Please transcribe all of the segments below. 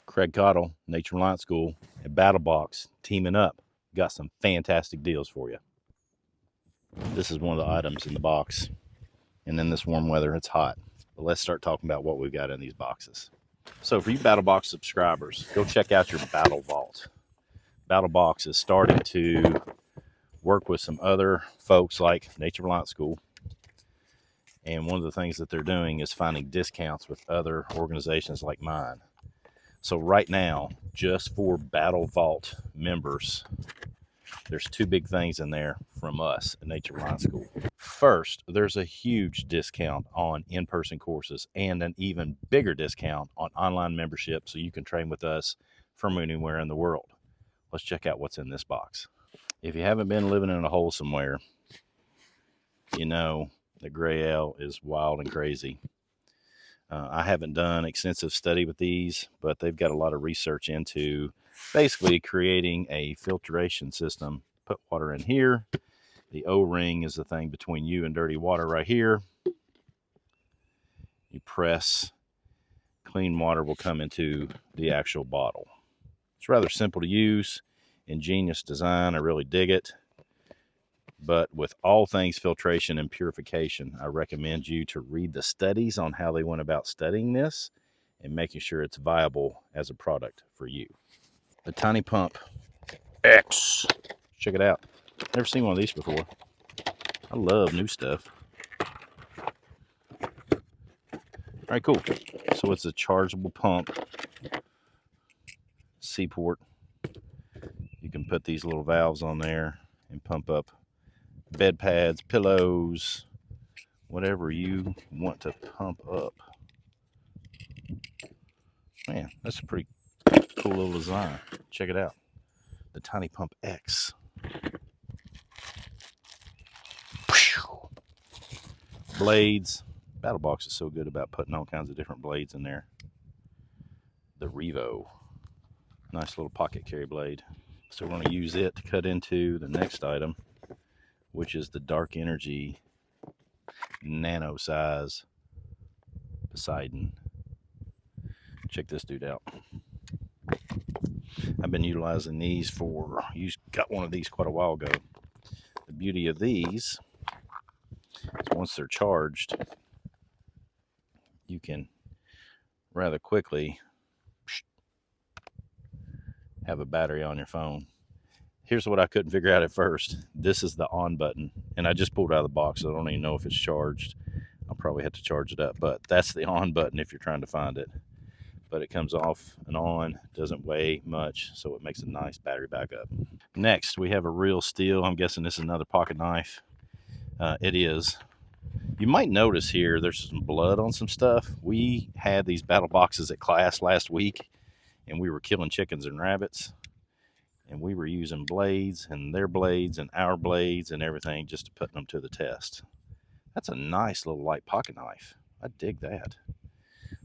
Craig Cottle, Natureline School, and Battlbox teaming up. Got some fantastic deals for you. This is one of the items in the box. And in this warm weather, it's hot. But let's start talking about what we've got in these boxes. So for you Battlbox subscribers, go check out your Battle Vault. Battlbox is starting to work with some other folks like Natureline School. And one of the things that they're doing is finding discounts with other organizations like mine. So right now, just for Battle Vault members, there's two big things in there from us at Natureline School. First, there's a huge discount on in-person courses and an even bigger discount on online membership so you can train with us from anywhere in the world. Let's check out what's in this box. If you haven't been living in a hole somewhere, you know the gray ale is wild and crazy. I haven't done extensive study with these, but they've got a lot of research into basically creating a filtration system. Put water in here. The O-ring is the thing between you and dirty water right here. You press, clean water will come into the actual bottle. It's rather simple to use, ingenious design. I really dig it. But with all things filtration and purification, I recommend you to read the studies on how they went about studying this and making sure it's viable as a product for you. The Tiny Pump X. Check it out. Never seen one of these before. I love new stuff. All right, cool. So it's a chargeable pump. Seaport. You can put these little valves on there and pump up bed pads, pillows, whatever you want to pump up. Man, that's a pretty cool little design. Check it out. The Tiny Pump X. Blades. Battlbox is so good about putting all kinds of different blades in there. The Revo. Nice little pocket carry blade. So we're going to use it to cut into the next item, which is the Dark Energy Nano size Poseidon. Check this dude out. I've been utilizing these got one of these quite a while ago. The beauty of these is once they're charged, you can rather quickly have a battery on your phone. Here's what I couldn't figure out at first. This is the on button, and I just pulled it out of the box, so I don't even know if it's charged. I'll probably have to charge it up, but that's the on button if you're trying to find it. But it comes off and on, doesn't weigh much, so it makes a nice battery backup. Next, we have a real steel. I'm guessing this is another pocket knife. It is. You might notice here there's some blood on some stuff. We had these battle boxes at class last week, and we were killing chickens and rabbits. And we were using blades and their blades and our blades and everything just to put them to the test. That's a nice little light pocket knife. I dig that.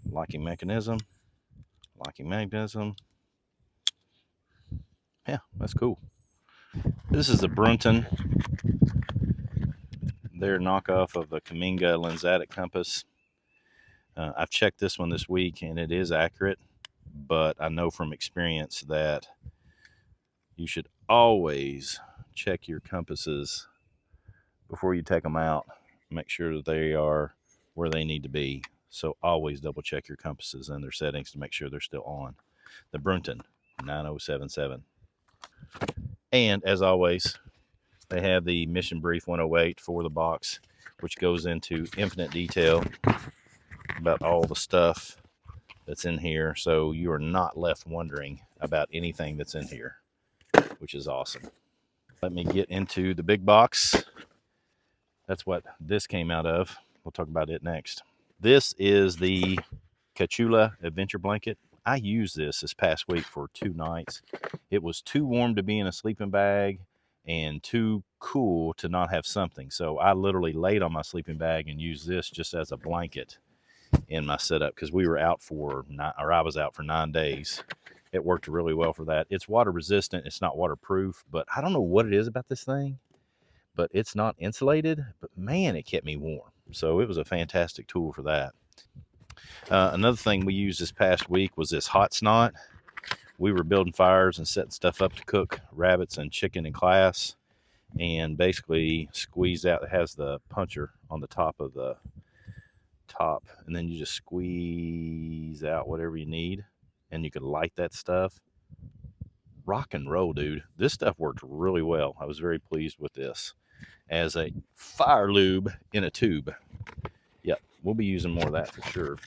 Locking mechanism. Yeah, that's cool. This is the Brunton. Their knockoff of the Kaminga lensatic compass. I've checked this one this week and it is accurate, but I know from experience that you should always check your compasses before you take them out. Make sure that they are where they need to be. So always double check your compasses and their settings to make sure they're still on. The Brunton 9077. And as always, they have the Mission Brief 108 for the box, which goes into infinite detail about all the stuff that's in here. So you are not left wondering about anything that's in here, which is awesome. Let me get into the big box. That's what this came out of. We'll talk about it next. This is the Cachula Adventure Blanket. I used this past week for 2 nights. It was too warm to be in a sleeping bag and too cool to not have something. So I literally laid on my sleeping bag and used this just as a blanket in my setup because we were out I was out for 9 days. It worked really well for that. It's water resistant. It's not waterproof, but I don't know what it is about this thing, but it's not insulated, but man, it kept me warm. So it was a fantastic tool for that. Another thing we used this past week was this hot snot. we were building fires and setting stuff up to cook rabbits and chicken in class, and basically squeeze out. It has the puncher on the top of the top, and then you just squeeze out whatever you need, and you can light that stuff. Rock and roll, dude. This stuff worked really well. I was very pleased with this as a fire lube in a tube. Yep, we'll be using more of that for sure.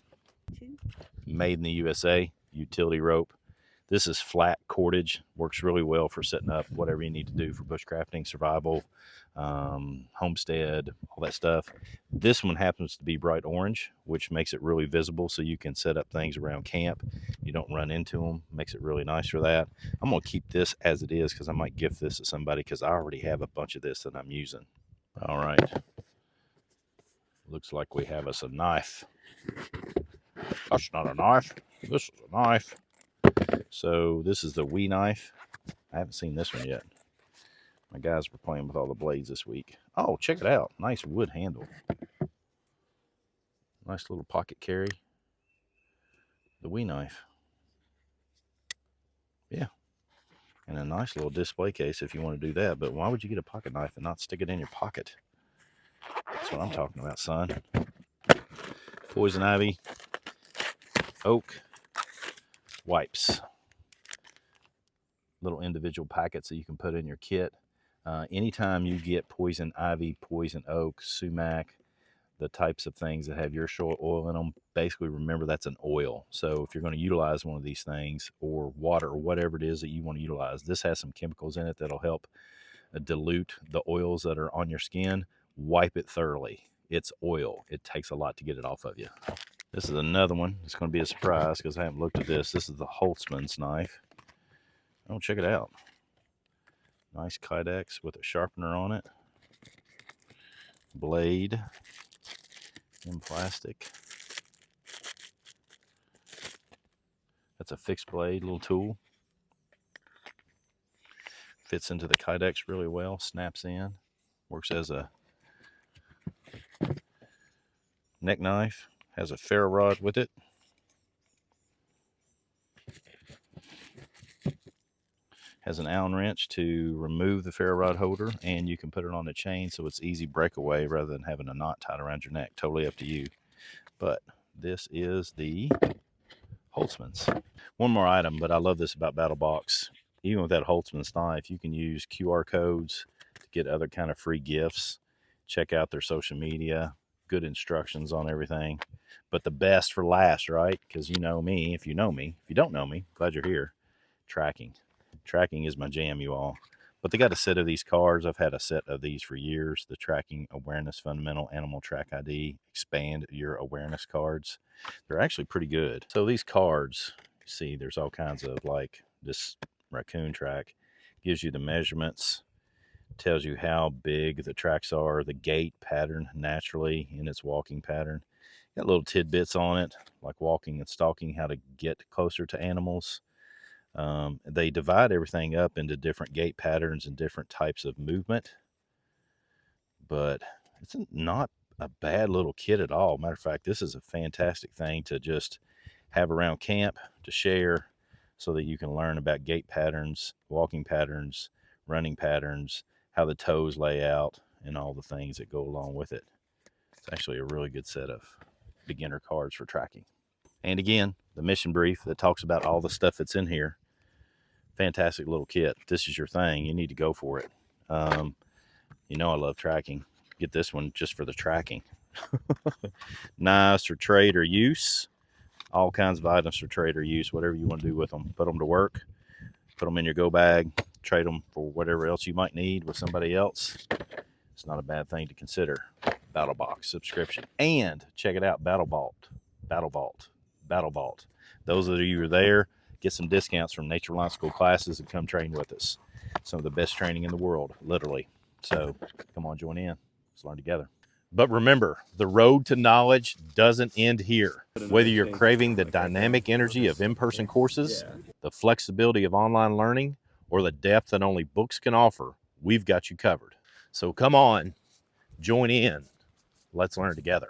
Made in the USA, utility rope. This is flat cordage, works really well for setting up whatever you need to do for bushcrafting, survival, homestead, all that stuff. This one happens to be bright orange, which makes it really visible so you can set up things around camp. You don't run into them, makes it really nice for that. I'm going to keep this as it is because I might gift this to somebody because I already have a bunch of this that I'm using. All right. Looks like we have us a knife. That's not a knife. This is a knife. So this is the Wee knife. I haven't seen this one yet. My guys were playing with all the blades this week. Oh, check it out. Nice wood handle. Nice little pocket carry. The Wee knife. Yeah. And a nice little display case if you want to do that. But why would you get a pocket knife and not stick it in your pocket? That's what I'm talking about, son. Poison ivy. Oak. Wipes. Little individual packets that you can put in your kit. Anytime you get poison ivy, poison oak, sumac, the types of things that have urushiol oil in them, basically remember that's an oil. So if you're going to utilize one of these things, or water, or whatever it is that you want to utilize, this has some chemicals in it that'll help dilute the oils that are on your skin. Wipe it thoroughly. It's oil. It takes a lot to get it off of you. This is another one. It's going to be a surprise because I haven't looked at this. This is the Holtzman's knife. Oh, check it out. Nice Kydex with a sharpener on it. Blade in plastic. That's a fixed blade, little tool. Fits into the Kydex really well. Snaps in. Works as a neck knife. Has a ferro rod with it. Has an Allen wrench to remove the ferro rod holder, and you can put it on a chain so it's easy breakaway rather than having a knot tied around your neck. Totally up to you. But this is the Holtzman's. One more item, but I love this about Battlbox. Even with that Holtzman's knife, you can use QR codes to get other kind of free gifts. Check out their social media. Good instructions on everything. But the best for last, right? Because you know me. If you know me. If you don't know me, glad you're here. Tracking. Tracking is my jam, you all. But they got a set of these cards. I've had a set of these for years. The Tracking Awareness Fundamental Animal Track ID. Expand Your Awareness cards. They're actually pretty good. So these cards, you see, there's all kinds of, like this raccoon track. Gives you the measurements. Tells you how big the tracks are. The gait pattern naturally in its walking pattern. Got little tidbits on it, like walking and stalking, how to get closer to animals. They divide everything up into different gait patterns and different types of movement. But it's not a bad little kit at all. Matter of fact, this is a fantastic thing to just have around camp, to share, so that you can learn about gait patterns, walking patterns, running patterns, how the toes lay out, and all the things that go along with it. It's actually a really good set of beginner cards for tracking. And again, the mission brief that talks about all the stuff that's in here. Fantastic little kit. If this is your thing, you need to go for it. You know I love tracking. Get this one just for the tracking. Nice for trade or use. All kinds of items for trade or use, whatever you want to do with them. Put them to work. Put them in your go bag. Trade them for whatever else you might need with somebody else. It's not a bad thing to consider. Battlbox subscription. And check it out, Battle Vault. Those of you who are there, get some discounts from Natureline School classes and come train with us. Some of the best training in the world, literally. So come on, join in. Let's learn together. But remember, the road to knowledge doesn't end here. Whether you're craving the dynamic energy of in-person courses, the flexibility of online learning, or the depth that only books can offer, we've got you covered. So come on, join in. Let's learn together.